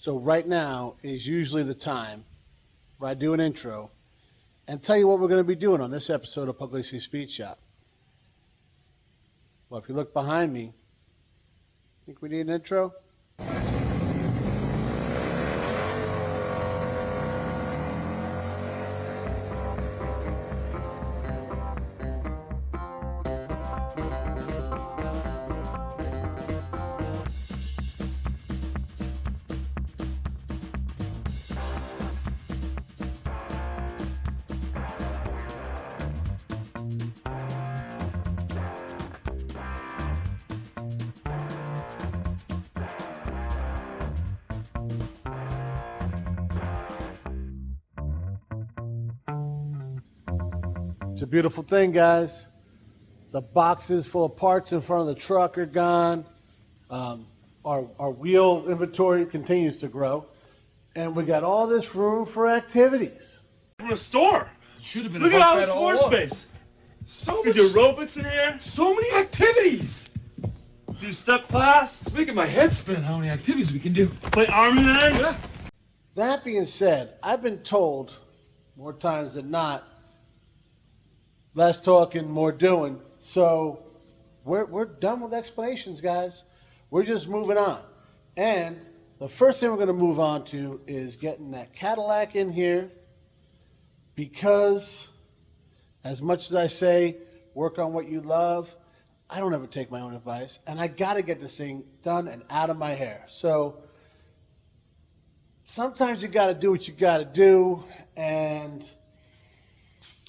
So right now is usually the time where I do an intro and tell you what we're going to be doing on this episode of Pugliese Speed Shop. Well, if you look behind me, think we need an intro? It's a beautiful thing, guys. The boxes full of parts in front of the truck are gone. Our wheel inventory continues to grow. And we got all this room for activities. We're a store. It should have been. Look at all this floor space. So We much. do aerobics in here. So many activities. Do step class. It's making my head spin. How many activities we can do? Play Army Man. Yeah. That being said, I've been told more times than not, less talking, more doing. So we're done with explanations, guys. We're just moving on. And the first thing we're going to move on to is getting that Cadillac in here, because as much as I say, work on what you love, I don't ever take my own advice. And I got to get this thing done and out of my hair. So sometimes you got to do what you got to do. And,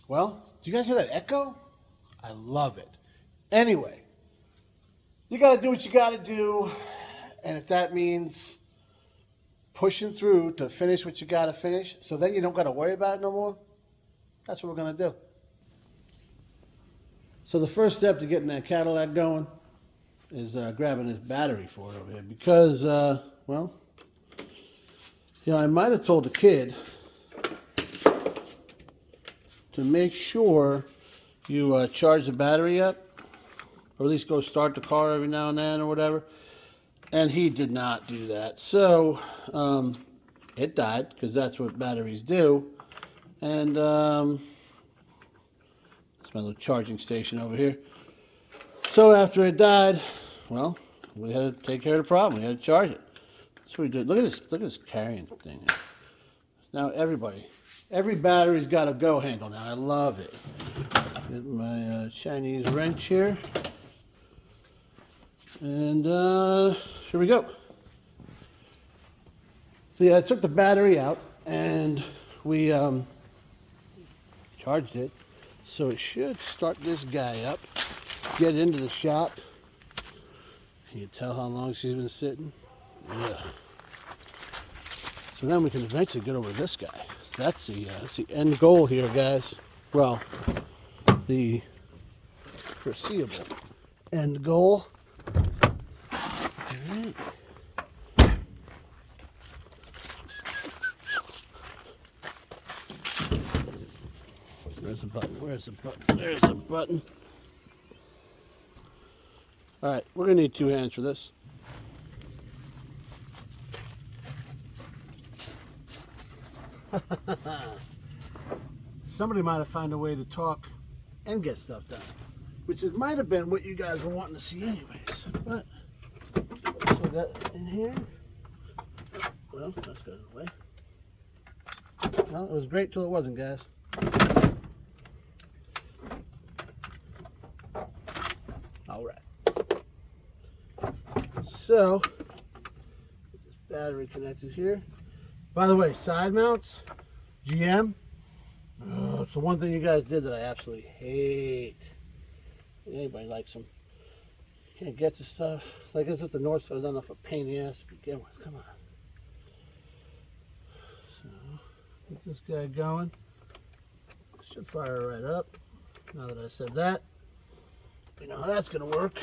well, do you guys hear that echo? I love it. Anyway, you got to do what you got to do. And if that means pushing through to finish what you got to finish, so then you don't got to worry about it no more, that's what we're going to do. So the first step to getting that Cadillac going is grabbing this battery for it over here. Because, well, you know, I might have told the kid to make sure you charge the battery up, or at least go start the car every now and then or whatever. And he did not do that. So it died, because that's what batteries do. And it's my little charging station over here. So after it died, well, we had to take care of the problem. We had to charge it. That's what we did. Look at this carrying thing. Now every battery's got a go handle now. I love it. Get my Chinese wrench here. And here we go. So yeah, I took the battery out and we charged it. So it should start this guy up, get into the shop. Can you tell how long she's been sitting? Yeah. So then we can eventually get over this guy. That's the end goal here, guys. Well, the foreseeable end goal. All right. Where's the button? Where's the button? There's the button. All right, we're gonna need 2 hands for this. Somebody might have found a way to talk and get stuff done, which might have been what you guys were wanting to see anyways. But so I got in here. Well, that's got it away. Well, it was great till it wasn't, guys. All right. So this battery connected here. By the way, side mounts, GM. It's the one thing you guys did that I absolutely hate. Anybody likes them? You can't get to stuff. Like this with the North Star, I don't know if a pain in the ass to begin with. Come on. So get this guy going. Should fire right up. Now that I said that, you know how that's gonna work.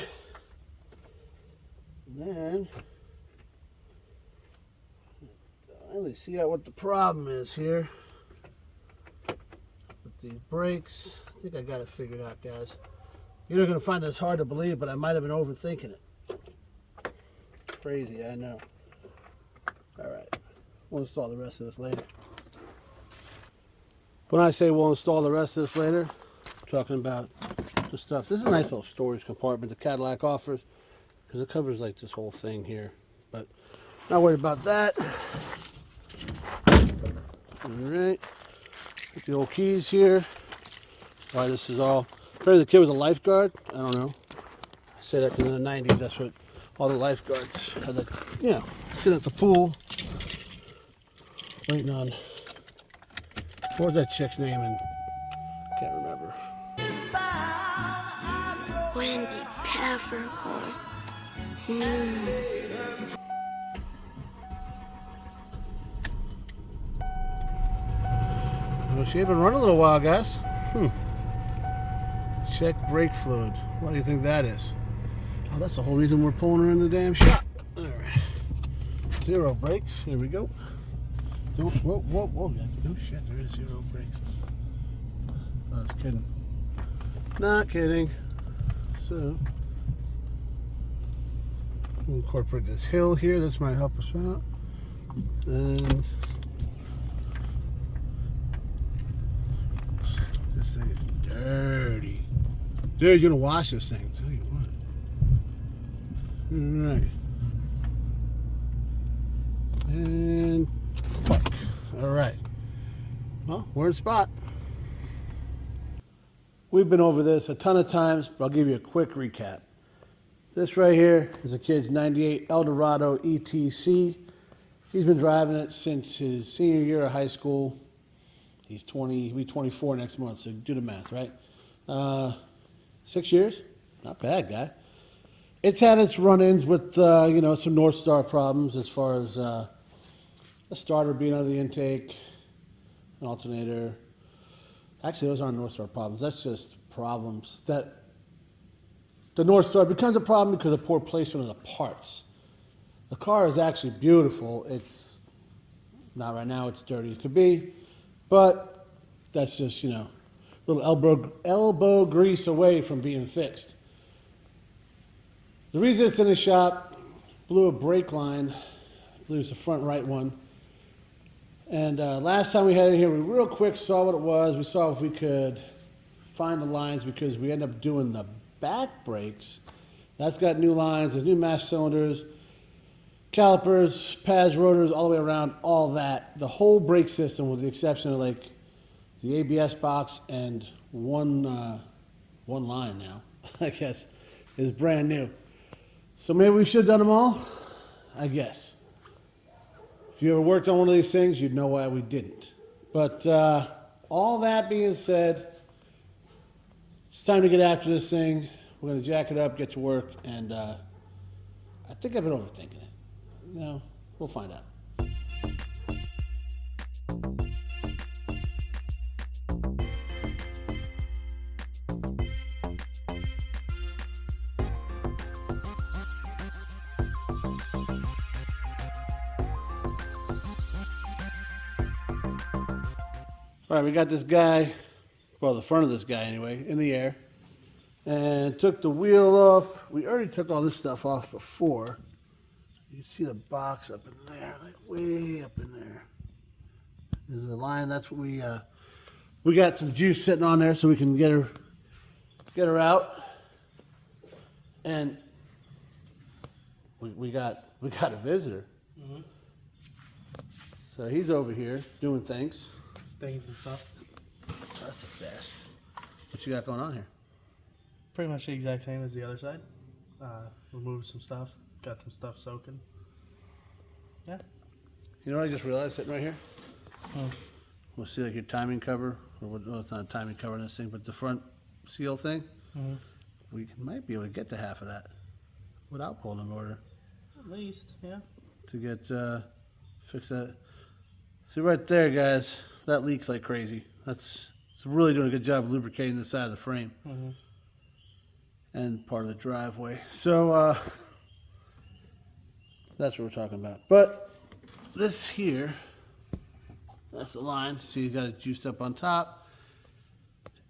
And then finally see out what the problem is here with these brakes. I think I got it figured out, guys. You're going to find this hard to believe, but I might have been overthinking it. Crazy, I know. All right. We'll install the rest of this later. When I say we'll install the rest of this later, I'm talking about the stuff. This is a nice little storage compartment the Cadillac offers, because it covers like this whole thing here. But not worried about that. Alright. Got the old keys here. Why this is all. Apparently the kid was a lifeguard. I don't know. I say that because in the 90s, that's what all the lifeguards had, like, you know, sit at the pool waiting on. What was that chick's name? And can't remember. Wendy Peppercorn. Well, she had been running a little while, guys. Check brake fluid. What do you think that is? Oh, that's the whole reason we're pulling her in the damn shop. All right. 0 brakes. Here we go. Don't, whoa. No shit, there is 0 brakes. Thought I was kidding. Not kidding. So, we'll incorporate this hill here. This might help us out. And this thing is dirty. Dude, you're gonna wash this thing. Tell you what. All right. And park. All right. Well, we're in spot. We've been over this a ton of times, but I'll give you a quick recap. This right here is a kid's 98 Eldorado ETC. He's been driving it since his senior year of high school. He's 20, he'll be 24 next month, so do the math, right? 6 years? Not bad, guy. It's had its run-ins with, you know, some North Star problems as far as a starter being out of the intake, an alternator. Actually, those aren't North Star problems. That's just problems that the North Star becomes a problem because of poor placement of the parts. The car is actually beautiful. It's not right now. It's dirty as could be, but that's just, you know, a little elbow grease away from being fixed. The reason it's in the shop, blew a brake line. I believe it's the front right one. And last time we had it here, we real quick saw what it was. We saw if we could find the lines because we ended up doing the back brakes. That's got new lines. There's new mash cylinders, calipers, pads, rotors, all the way around, all that. The whole brake system, with the exception of like the ABS box and one line now, I guess, is brand new. So maybe we should have done them all, I guess. If you ever worked on one of these things, you'd know why we didn't. But all that being said, it's time to get after this thing. We're going to jack it up, get to work, and I think I've been overthinking it. No, we'll find out. All right, we got this guy, well, the front of this guy anyway, in the air, and took the wheel off. We already took all this stuff off before. You can see the box up in there, like way up in there. There's a line. That's what we got some juice sitting on there so we can get her out. And we got a visitor. Mm-hmm. So he's over here doing things and stuff. That's the best. What you got going on here? Pretty much the exact same as the other side. Removed some stuff, got some stuff soaking. Yeah. You know what I just realized sitting right here? We'll see like your timing cover, or what, well, it's not a timing cover in this thing, but the front seal thing. Mm-hmm. We might be able to get to half of that without pulling the motor. At least, yeah. To get fix that. See right there, guys. That leaks like crazy. It's really doing a good job of lubricating the side of the frame. Mm-hmm. And part of the driveway. So that's what we're talking about. But this here, that's the line. So you got it juiced up on top.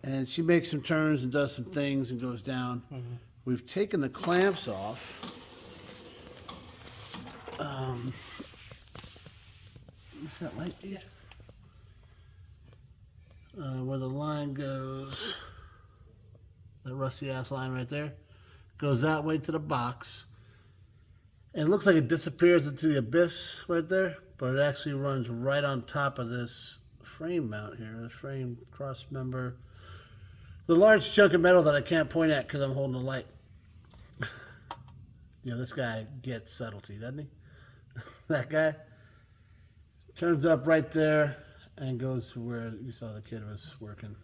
And she makes some turns and does some things and goes down. Mm-hmm. We've taken the clamps off. What's that light, dude? Where the line goes, that rusty ass line right there, goes that way to the box. And it looks like it disappears into the abyss right there, but it actually runs right on top of this frame mount here, this frame cross member. The large chunk of metal that I can't point at because I'm holding the light. You know, this guy gets subtlety, doesn't he? That guy turns up right there and goes to where you saw the kid was working.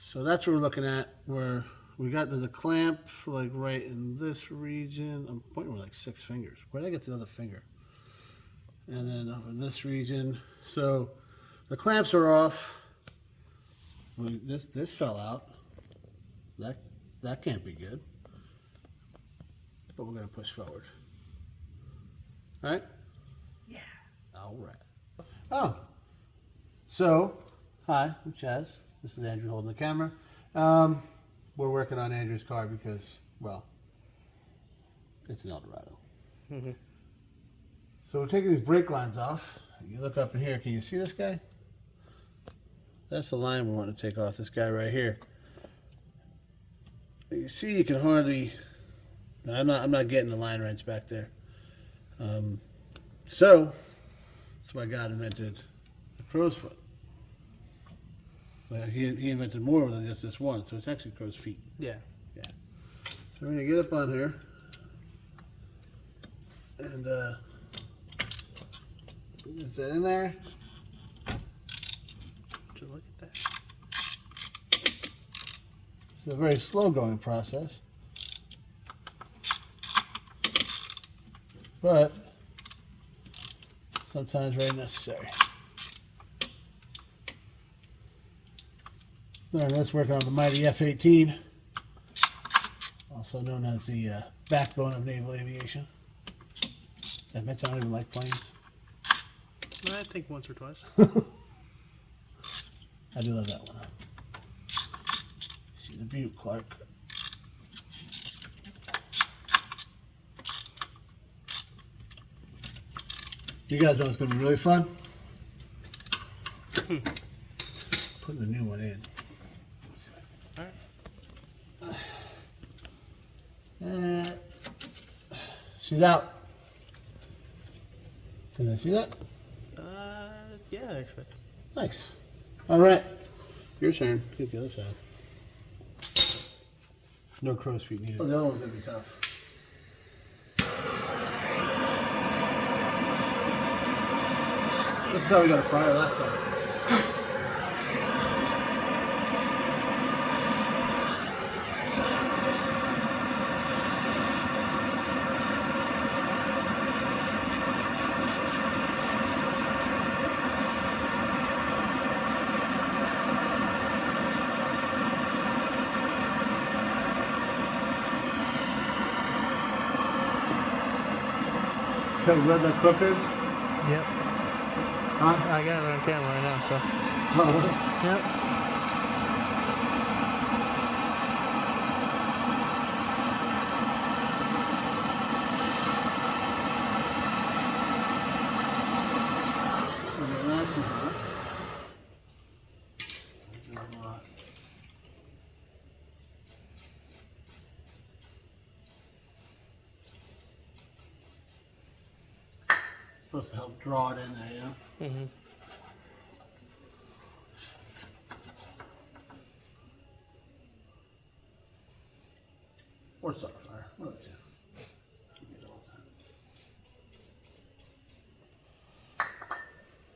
So that's what we're looking at, where we got, there's a clamp like right in this region. I'm pointing with like 6 fingers. Where did I get the other finger? And then over this region. So the clamps are off. This fell out. That can't be good. But we're gonna push forward. All right? Yeah. All right. Oh. So, hi, I'm Chaz. This is Andrew holding the camera. We're working on Andrew's car because, well, it's an Eldorado. Mm-hmm. So we're taking these brake lines off. You look up in here, can you see this guy? That's the line we want to take off, this guy right here. You see, you can hardly, I'm not getting the line wrench back there. So, that's why God invented the crow's foot. Well, he invented more than just this one, so it's actually crow's feet. Yeah. Yeah. So we're gonna get up on here and get that in there. Just look at that. It's a very slow going process, but sometimes very necessary. All right, let's work on the mighty F-18, also known as the backbone of naval aviation. I mentioned I don't even like planes. I think once or twice. I do love that one. See the Butte, Clark. You guys know it's going to be really fun. Putting the new one in. Alright. She's out. Can I see that? Yeah, actually. Nice. All right. Your turn. Get the other side. No crow's feet needed. Oh, the other one's going to be tough. This is how we got a fryer last time. See how red that clip is? Yep. Huh? I got it on camera right now, so. Oh, Yep. supposed to help draw it in there, you know? Mm-hmm. Or sapphire, one of the two.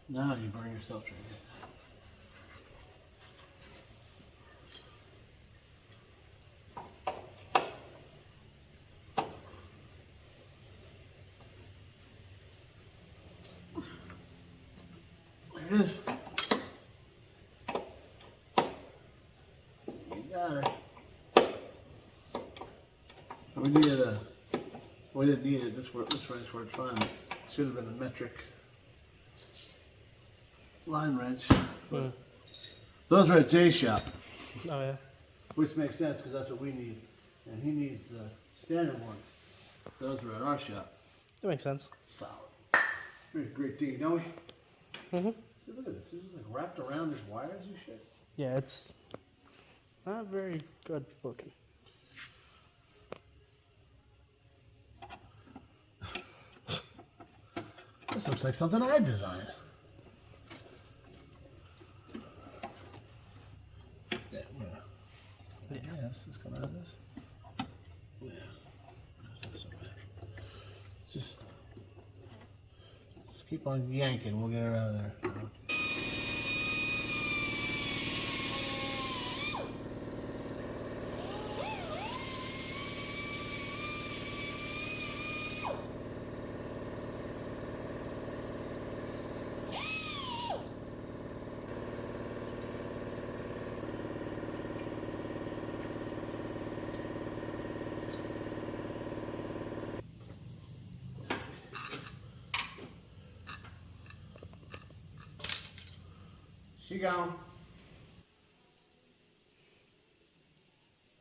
Now you burn yourself trying to get that. There it is. You got her. So we needed a, we didn't need it, this wrench worked fine. It should have been a metric line wrench. But those are at Jay's shop. Oh yeah. Which makes sense because that's what we need. And he needs the standard ones. Those are at our shop. That makes sense. Solid. Very great dig, don't we? Mm-hmm. Dude, look at this. This is like wrapped around these wires and shit. Yeah, it's not very good looking. This looks like something I designed. Yeah, this is coming out of this. Yeah. That's not so bad. Just keep on yanking. We'll get her out of there. She gone.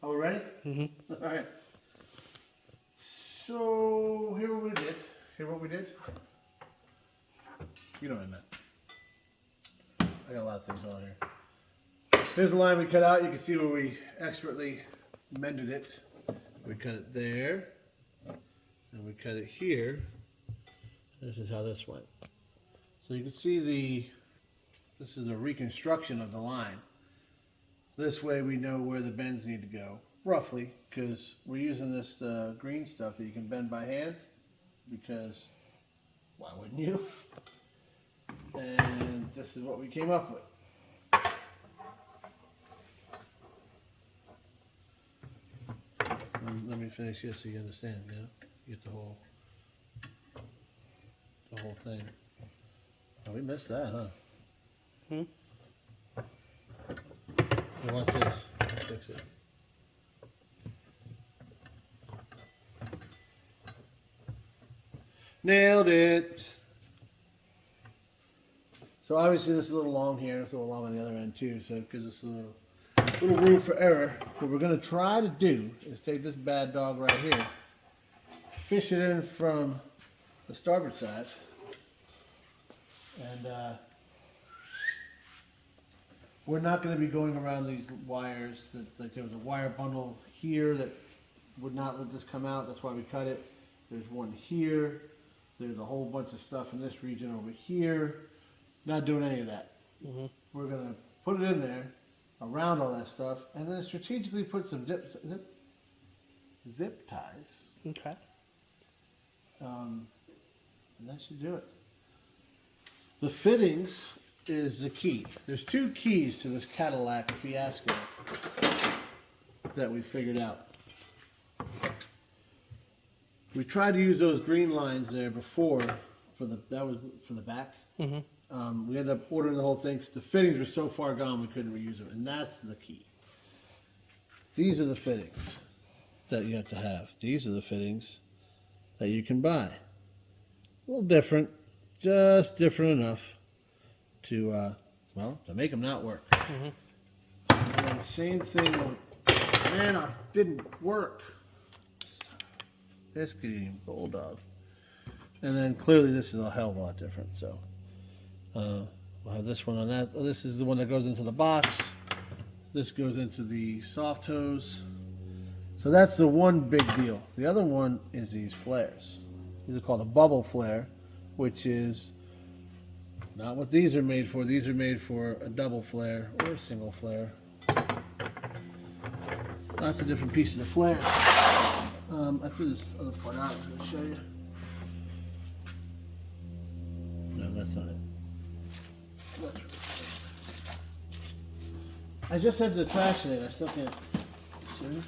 Are we ready? Mm-hmm. All right. So here what we did. Here what we did. You know what I meant. I got a lot of things on here. Here's the line we cut out. You can see where we expertly mended it. We cut it there, and we cut it here. This is how this went. So you can see this is a reconstruction of the line. This way we know where the bends need to go, roughly, because we're using this green stuff that you can bend by hand, because why wouldn't you? And this is what we came up with. And let me finish this so you understand, you know? You get the whole thing. Oh, we missed that, huh? Hmm? So watch this. Fix it. Nailed it. So obviously this is a little long here. It's a little long on the other end too, so it gives us a little room for error. What we're going to try to do is take this bad dog right here, fish it in from the starboard side, and we're not going to be going around these wires. Like there was a wire bundle here that would not let this come out. That's why we cut it. There's one here. There's a whole bunch of stuff in this region over here. Not doing any of that. Mm-hmm. We're going to put it in there around all that stuff, and then strategically put some zip ties. Okay. And that should do it. The fittings is the key. There's two keys to this Cadillac fiasco that we figured out. We tried to use those green lines there before that was for the back. Mm-hmm. We ended up ordering the whole thing because the fittings were so far gone we couldn't reuse them, and that's the key. These are the fittings that you have to have. These are the fittings that you can buy. A little different, just different enough to make them not work. Mm-hmm. And then same thing, man, it didn't work. This could even bulldog. And then clearly this is a hell of a lot different, so. We'll have this one on that. This is the one that goes into the box. This goes into the soft hose. So that's the one big deal. The other one is these flares. These are called a bubble flare, which is not what these are made for. These are made for a double flare or a single flare. Lots of different pieces of flare. I threw this other part out. I was going to show you. No, that's not it. I just had the trash in it. I still can't. Serious?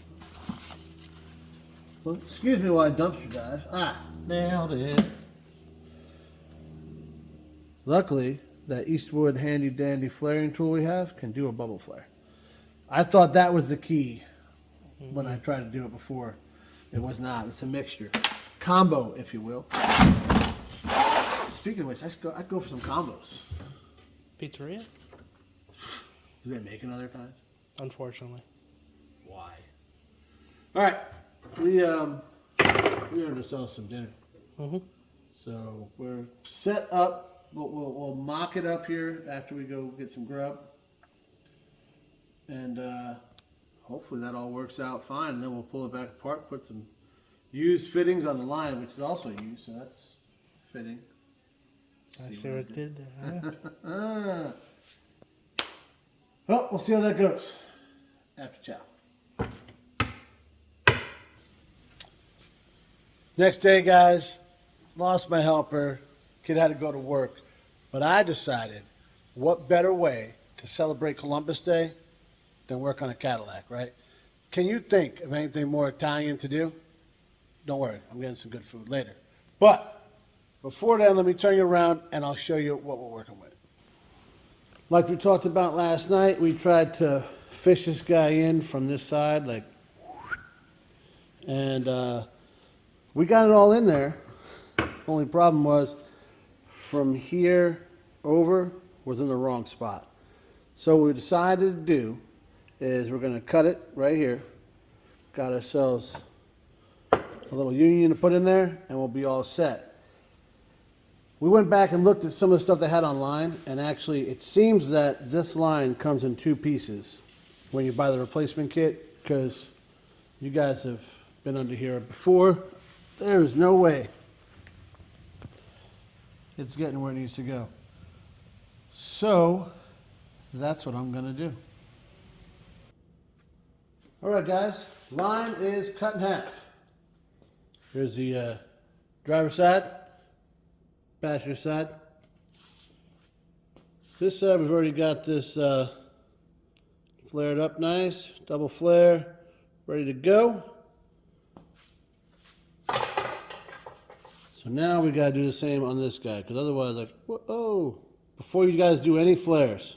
Well, excuse me while I dumpster dive. Nailed it. Luckily, that Eastwood handy dandy flaring tool we have can do a bubble flare. I thought that was the key when I tried to do it before. It was not. It's a mixture. Combo, if you will. Speaking of which, I'd go for some combos. Pizzeria? Do they make another kind? Unfortunately. Why? All right, we ordered ourselves some dinner. Mm-hmm. So we're set up. We'll mock it up here after we go get some grub. And hopefully that all works out fine. And then we'll pull it back apart, put some used fittings on the line, which is also used, so that's fitting. I see what it did there. Huh? Well, we'll see how that goes after chow. Next day, guys, lost my helper. Kid had to go to work. But I decided, what better way to celebrate Columbus Day than work on a Cadillac, right? Can you think of anything more Italian to do? Don't worry, I'm getting some good food later. But before then, let me turn you around and I'll show you what we're working with. Like we talked about last night, we tried to fish this guy in from this side, like, and we got it all in there. Only problem was from here over was in the wrong spot. So what we decided to do is we're going to cut it right here. Got ourselves a little union to put in there and we'll be all set. We went back and looked at some of the stuff they had online, and actually it seems that this line comes in 2 pieces when you buy the replacement kit, because you guys have been under here before. There is no way it's getting where it needs to go. So that's what I'm going to do. All right, guys, line is cut in half. Here's the driver's side. Passenger side. This side we've already got this flared up nice, double flare, ready to go. So now we gotta do the same on this guy, because otherwise, like, whoa! Before you guys do any flares,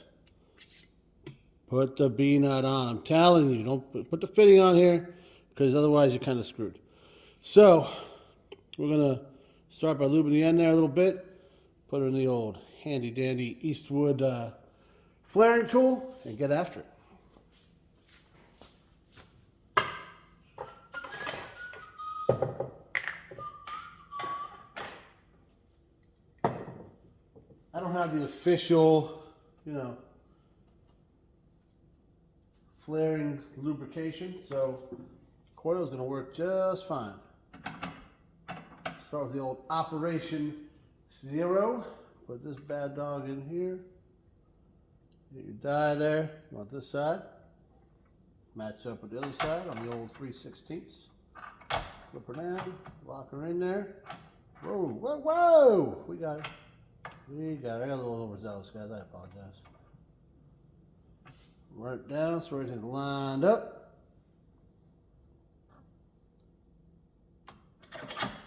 put the B nut on. I'm telling you, don't put the fitting on here, because otherwise you're kind of screwed. So we're gonna start by lubing the end there a little bit. Put her in the old handy dandy Eastwood flaring tool and get after it. I don't have the official, flaring lubrication, so coil is going to work just fine. Start with the old Operation 0. Put this bad dog in here. Get your die there. You want this side. Match up with the other side on the old 3/16. Flip her down. Lock her in there. Whoa, whoa, whoa! We got it. We got it. I got a little overzealous, guys. I apologize. Right down so everything's lined up.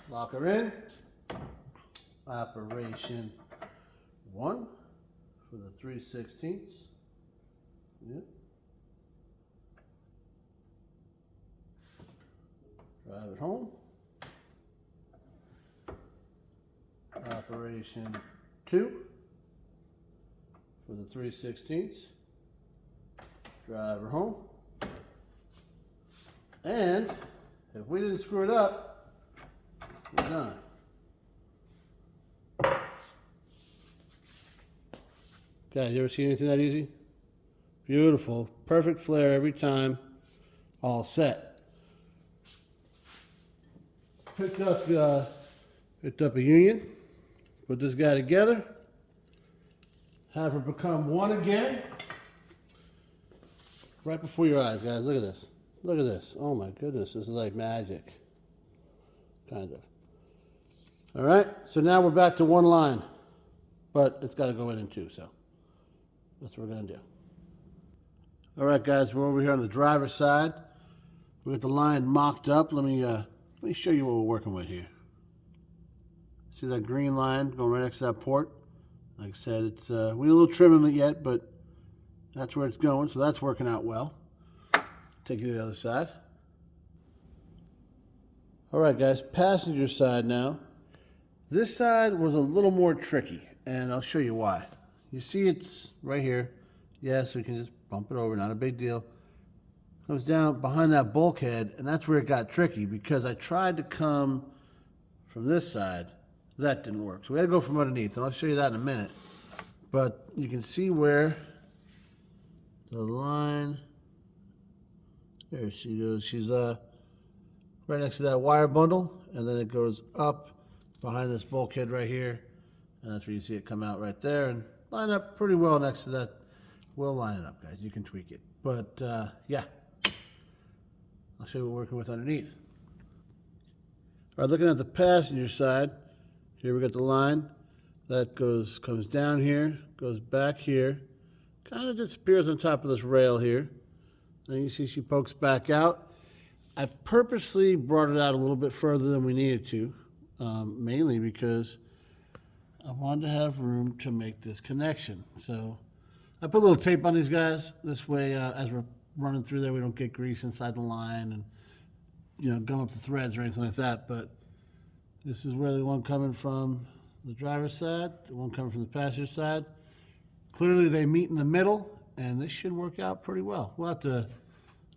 Lock her in. Operation 1 for the 3/16. Yep. Drive it home. Operation 2 for the 3/16. Drive her home. And if we didn't screw it up, we're done. Guys, you ever seen anything that easy? Beautiful. Perfect flare every time. All set. Picked up a union. Put this guy together. Have her become one again. Right before your eyes, guys. Look at this. Look at this. Oh my goodness. This is like magic. Kind of. All right. So now we're back to one line. But it's got to go in 2, so that's what we're going to do. All right, guys. We're over here on the driver's side. We got the line mocked up. Let me show you what we're working with here. See that green line going right next to that port? Like I said, it's we need a little trim in it yet, but that's where it's going, so that's working out well. Take it to the other side. All right, guys, passenger side now. This side was a little more tricky, and I'll show you why. You see it's right here. Yes, we can just bump it over, not a big deal. Comes down behind that bulkhead, and that's where it got tricky because I tried to come from this side. That didn't work. So we got to go from underneath, and I'll show you that in a minute. But you can see where the line, there she goes. She's right next to that wire bundle, and then it goes up behind this bulkhead right here. And that's where you see it come out right there and line up pretty well next to that. We'll line it up, guys. You can tweak it. But yeah, I'll show you what we're working with underneath. All right, looking at the passenger side, here we got the line. That comes down here, goes back here, kind of disappears on top of this rail here. And you see she pokes back out. I purposely brought it out a little bit further than we needed to, mainly because I wanted to have room to make this connection. So I put a little tape on these guys. This way, as we're running through there, we don't get grease inside the line and, you know, gum up the threads or anything like that. But this is where the one coming from the driver's side, the one coming from the passenger side. Clearly, they meet in the middle, and this should work out pretty well. We'll have to,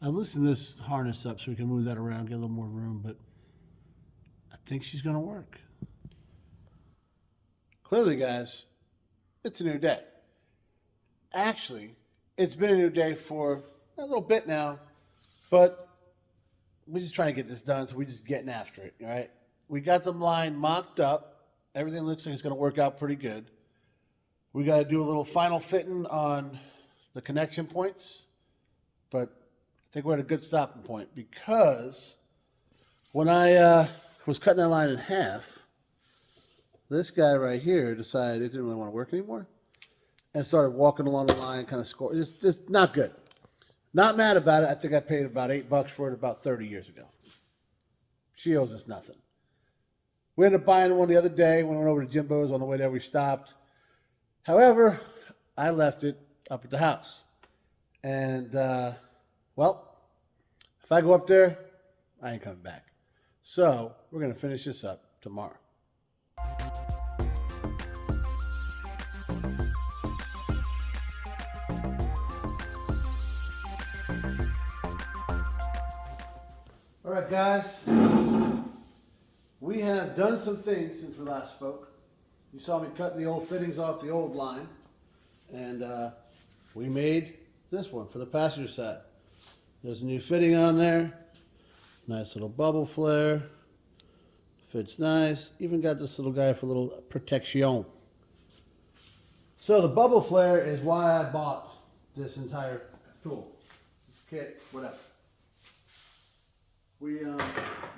I loosened this harness up so we can move that around, get a little more room, but I think she's going to work. Clearly, guys, it's a new day. Actually, it's been a new day for a little bit now, but we're just trying to get this done, so we're just getting after it, all right? We got the line mocked up. Everything looks like it's going to work out pretty good. We got to do a little final fitting on the connection points, but I think we're at a good stopping point because when I was cutting that line in half, this guy right here decided it didn't really want to work anymore and started walking along the line, kind of scoring. It's just not good. Not mad about it. I think I paid about $8 for it about 30 years ago. She owes us nothing. We ended up buying one the other day when we went over to Jimbo's. On the way there, we stopped. However, I left it up at the house. And, well, if I go up there, I ain't coming back. So we're going to finish this up tomorrow. All right, guys. We have done some things since we last spoke. You saw me cutting the old fittings off the old line. And we made this one for the passenger side. There's a new fitting on there. Nice little bubble flare. Fits nice. Even got this little guy for a little protection. So the bubble flare is why I bought this entire tool. Kit, whatever. We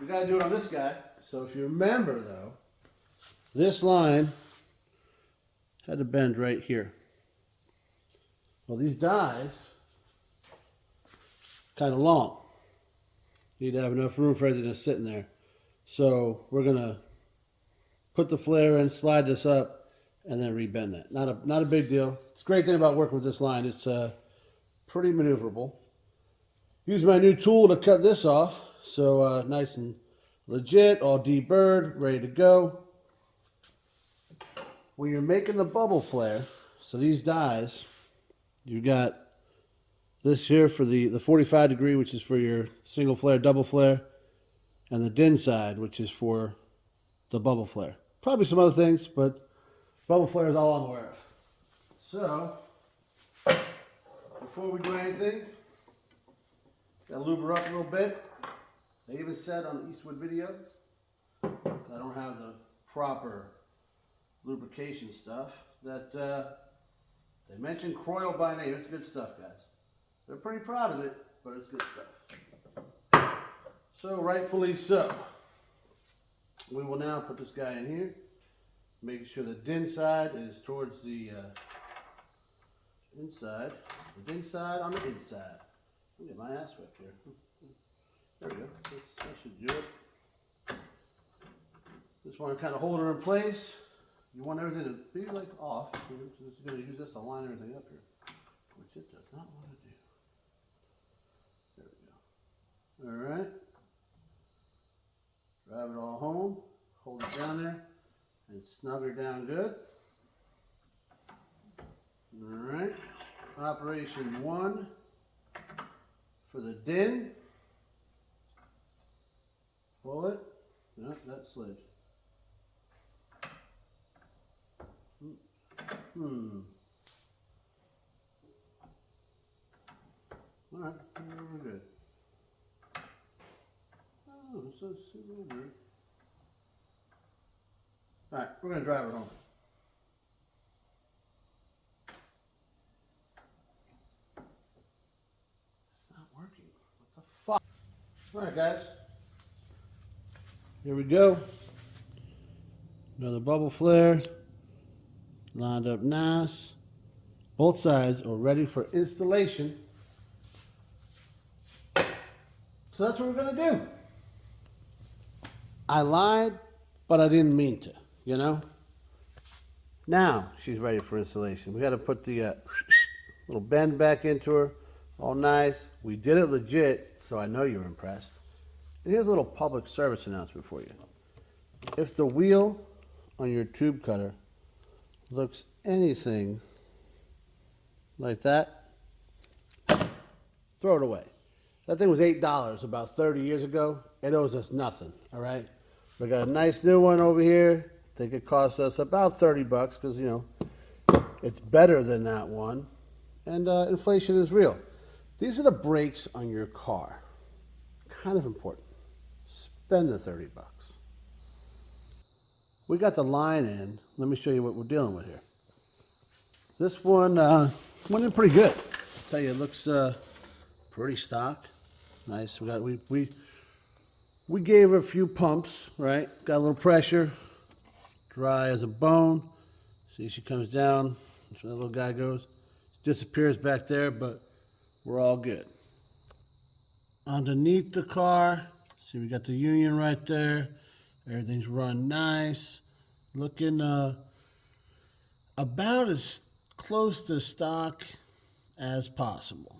got to do it on this guy. So if you remember, though, this line had to bend right here. Well, these dies kind of long. Need to have enough room for everything to sit in there. So we're going to put the flare in, slide this up, and then rebend that. Not a big deal. It's a great thing about working with this line. It's pretty maneuverable. Use my new tool to cut this off. So nice and legit, all deburred, ready to go. When you're making the bubble flare, so these dies, you got this here for the 45 degree, which is for your single flare, double flare, and the DIN side, which is for the bubble flare. Probably some other things, but bubble flare is all I'm aware of. So, before we do anything, gotta lube her up a little bit. They even said on the Eastwood video, I don't have the proper lubrication stuff, that they mentioned Croyle by name. It's good stuff, guys. They're pretty proud of it, but it's good stuff. So rightfully so. We will now put this guy in here, making sure the DIN side is towards the inside. The DIN side on the inside. Look at my ass whipped here. There we go. That should do it. Just want to kind of hold her in place. You want everything to be like off. You're just going to use this to line everything up here, which it does not want to do. There we go. All right. Drive it all home. Hold it down there and snug her down good. All right. Operation 1 for the DIN. Pull it. No, that slid. All right, we're good. Oh, so it's a little weird. All right, we're gonna drive it home. It's not working. What the fuck? All right, guys. Here we go. Another bubble flare. Lined up nice. Both sides are ready for installation. So that's what we're gonna do. I lied, but I didn't mean to, you know? Now she's ready for installation. We gotta put the little bend back into her. All nice. We did it legit, so I know you're impressed. And here's a little public service announcement for you. If the wheel on your tube cutter looks anything like that, throw it away. That thing was $8 about 30 years ago. It owes us nothing, all right? We got a nice new one over here. I think it cost us about 30 bucks because, you know, it's better than that one. And inflation is real. These are the brakes on your car. Kind of important. Spend the 30 bucks. We got the line in. Let me show you what we're dealing with here. This one went in pretty good. I'll tell you, it looks pretty stock. Nice. We gave her a few pumps, right? Got a little pressure. Dry as a bone. See, she comes down. That's where that little guy goes. Disappears back there, but we're all good. Underneath the car, see, we got the union right there. Everything's run nice. Looking about as close to stock as possible.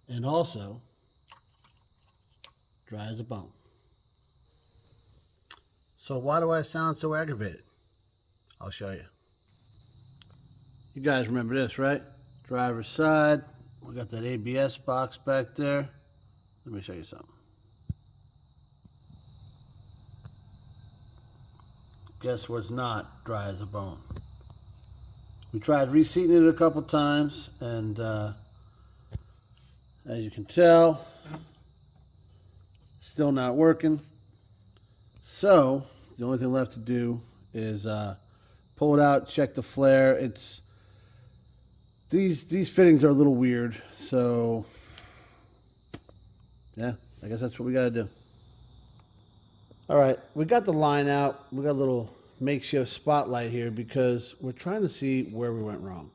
And also, dry as a bone. So why do I sound so aggravated? I'll show you. You guys remember this, right? Driver's side. We got that ABS box back there. Let me show you something. Guess what's not dry as a bone? We tried reseating it a couple times, and as you can tell, still not working. So the only thing left to do is pull it out, check the flare. It's these fittings are a little weird, so yeah, I guess that's what we got to do. All right, we got the line out. We got a little makeshift spotlight here because we're trying to see where we went wrong.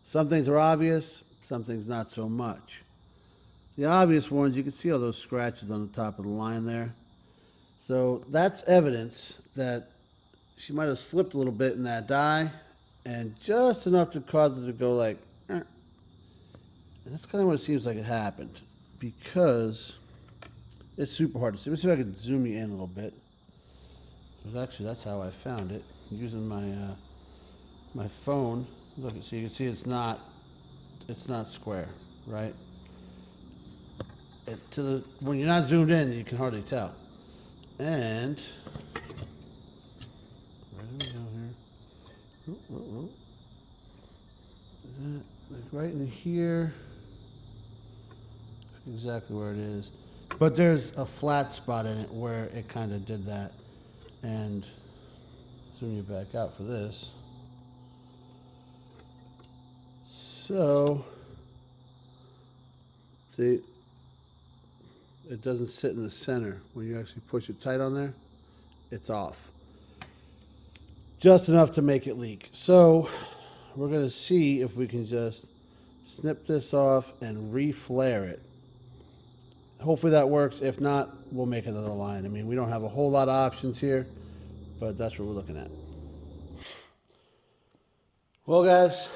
Some things are obvious, some things not so much. The obvious ones, you can see all those scratches on the top of the line there. So that's evidence that she might have slipped a little bit in that die and just enough to cause it to go like, and that's kind of what it seems like it happened because it's super hard to see. Let me see if I can zoom you in a little bit. Because actually, that's how I found it. Using my my phone. Look, so you can see it's not square, right? When you're not zoomed in, you can hardly tell. And where do we go here? Is that like right in here? Exactly where it is. But there's a flat spot in it where it kind of did that. And zoom you back out for this. So, see, it doesn't sit in the center. When you actually push it tight on there, it's off. Just enough to make it leak. So, we're going to see if we can just snip this off and re-flare it. Hopefully that works. If not, we'll make another line. I mean, we don't have a whole lot of options here, but that's what we're looking at. Well, guys,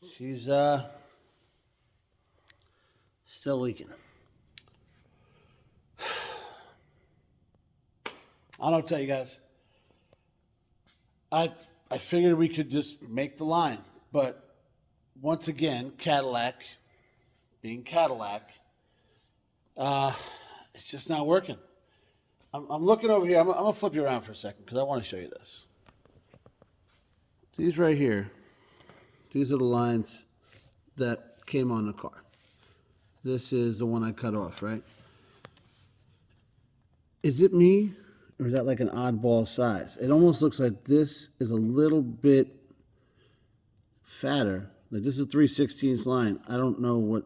she's still leaking. I don't tell you guys. I figured we could just make the line, but once again, Cadillac, being Cadillac, it's just not working. I'm looking over here. I'm gonna flip you around for a second because I want to show you this. These right here, these are the lines that came on the car. This is the one I cut off, right? Is it me, or is that like an oddball size? It almost looks like this is a little bit fatter. Like this is a 3/16 line. I don't know what.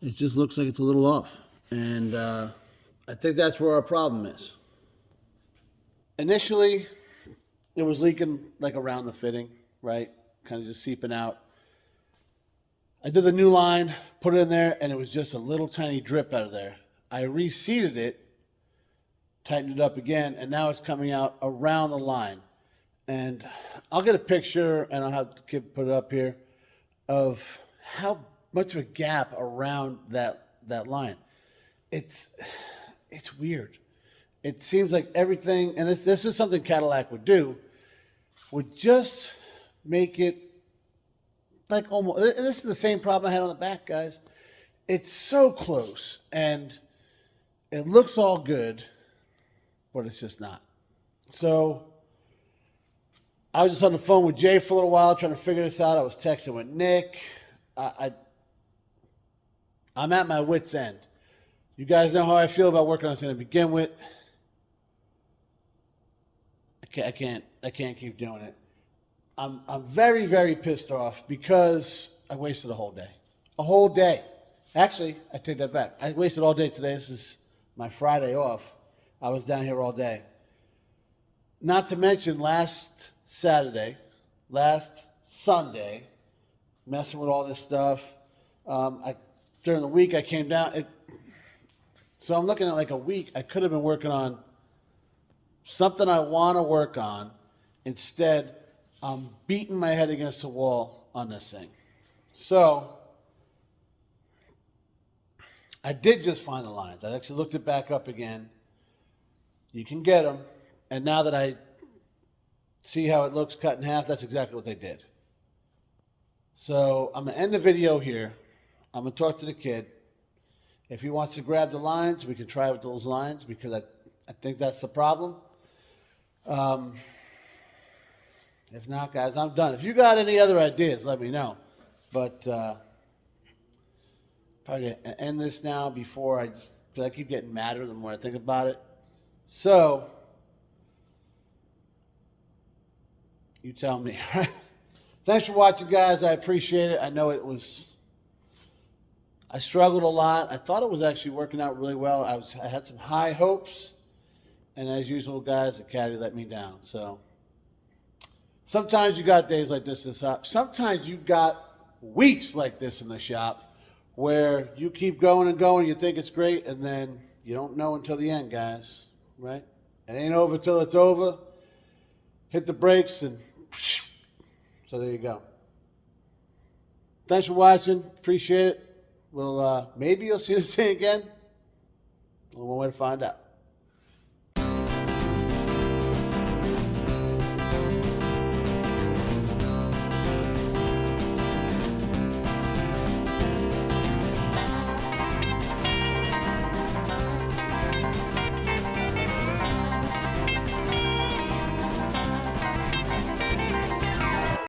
It just looks like it's a little off. And I think that's where our problem is. Initially, it was leaking like around the fitting, right? Kind of just seeping out. I did the new line, put it in there, and it was just a little tiny drip out of there. I reseated it, tightened it up again, and now it's coming out around the line. And I'll get a picture, and I'll have the kid put it up here, of how much of a gap around that line. It's weird. It seems like everything, and this is something Cadillac would do, would just make it like almost, this is the same problem I had on the back, guys. It's so close, and it looks all good, but it's just not. So I was just on the phone with Jay for a little while trying to figure this out. I was texting with Nick. I'm at my wit's end. You guys know how I feel about working on this thing to begin with. I can't keep doing it. I'm very, very pissed off because I wasted a whole day. A whole day. Actually, I take that back. I wasted all day today. This is my Friday off. I was down here all day. Not to mention last Saturday, last Sunday, messing with all this stuff. During the week, I came down. So I'm looking at like a week. I could have been working on something I want to work on. Instead, I'm beating my head against the wall on this thing. So I did just find the lines. I actually looked it back up again. You can get them. And now that I see how it looks cut in half, that's exactly what they did. So I'm going to end the video here. I'm going to talk to the kid. If he wants to grab the lines, we can try with those lines because I think that's the problem. If not, guys, I'm done. If you got any other ideas, let me know. But probably going to end this now before because I keep getting madder the more I think about it. So, you tell me. Thanks for watching, guys. I appreciate it. I know I struggled a lot. I thought it was actually working out really well. I had some high hopes. And as usual, guys, the caddy let me down. So sometimes you got days like this in the shop. Sometimes you got weeks like this in the shop where you keep going and going. You think it's great, and then you don't know until the end, guys. Right? It ain't over till it's over. Hit the brakes, and so there you go. Thanks for watching. Appreciate it. Maybe you'll see this thing again. One way to find out.